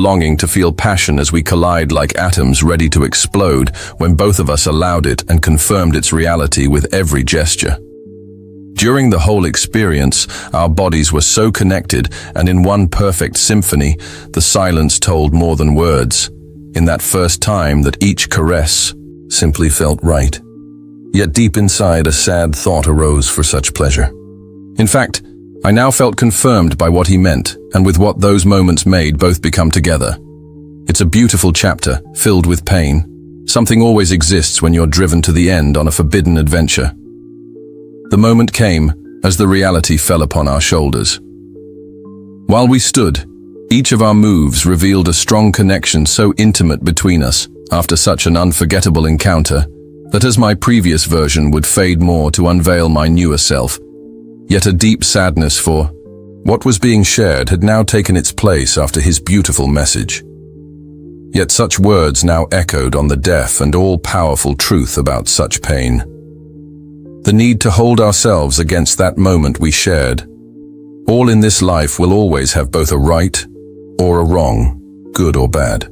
longing to feel passion as we collide like atoms ready to explode when both of us allowed it and confirmed its reality with every gesture. During the whole experience, our bodies were so connected, and in one perfect symphony, the silence told more than words. In that first time that each caress simply felt right. Yet deep inside, a sad thought arose for such pleasure. In fact, I now felt confirmed by what he meant, and with what those moments made both become together. It's a beautiful chapter, filled with pain. Something always exists when you're driven to the end on a forbidden adventure. The moment came as the reality fell upon our shoulders. While we stood, each of our moves revealed a strong connection so intimate between us after such an unforgettable encounter that as my previous version would fade more to unveil my newer self, yet a deep sadness for what was being shared had now taken its place after his beautiful message. Yet such words now echoed on the deaf and all-powerful truth about such pain. The need to hold ourselves against that moment we shared. All in this life will always have both a right or a wrong, good or bad.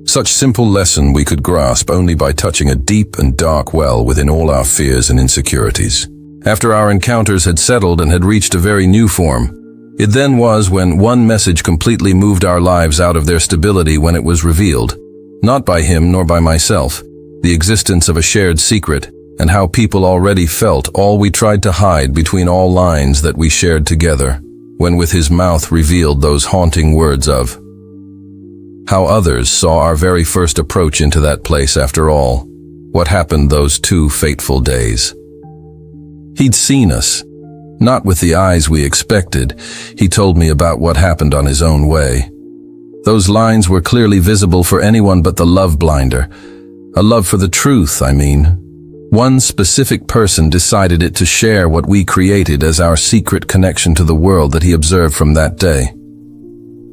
Such simple lesson we could grasp only by touching a deep and dark well within all our fears and insecurities. After our encounters had settled and had reached a very new form, it then was when one message completely moved our lives out of their stability when it was revealed, not by him nor by myself, the existence of a shared secret, and how people already felt all we tried to hide between all lines that we shared together, when with his mouth revealed those haunting words of how others saw our very first approach into that place after all, what happened those 2 fateful days. He'd seen us, not with the eyes we expected. He told me about what happened on his own way. Those lines were clearly visible for anyone but the love blinder. A love for the truth, I mean. One specific person decided it to share what we created as our secret connection to the world that he observed from that day.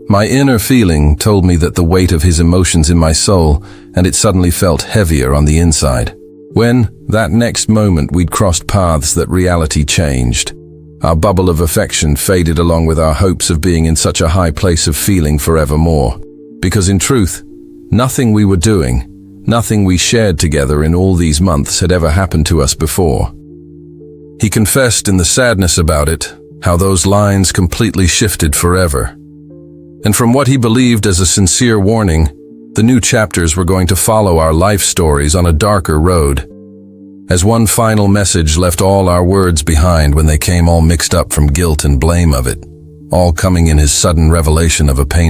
My inner feeling told me that the weight of his emotions in my soul, and it suddenly felt heavier on the inside. When, that next moment, we'd crossed paths that reality changed. Our bubble of affection faded along with our hopes of being in such a high place of feeling forevermore. Because in truth, nothing we were doing, nothing we shared together in all these months had ever happened to us before. He confessed in the sadness about it, how those lines completely shifted forever. And from what he believed as a sincere warning, the new chapters were going to follow our life stories on a darker road. As one final message left all our words behind when they came all mixed up from guilt and blame of it, all coming in his sudden revelation of a painful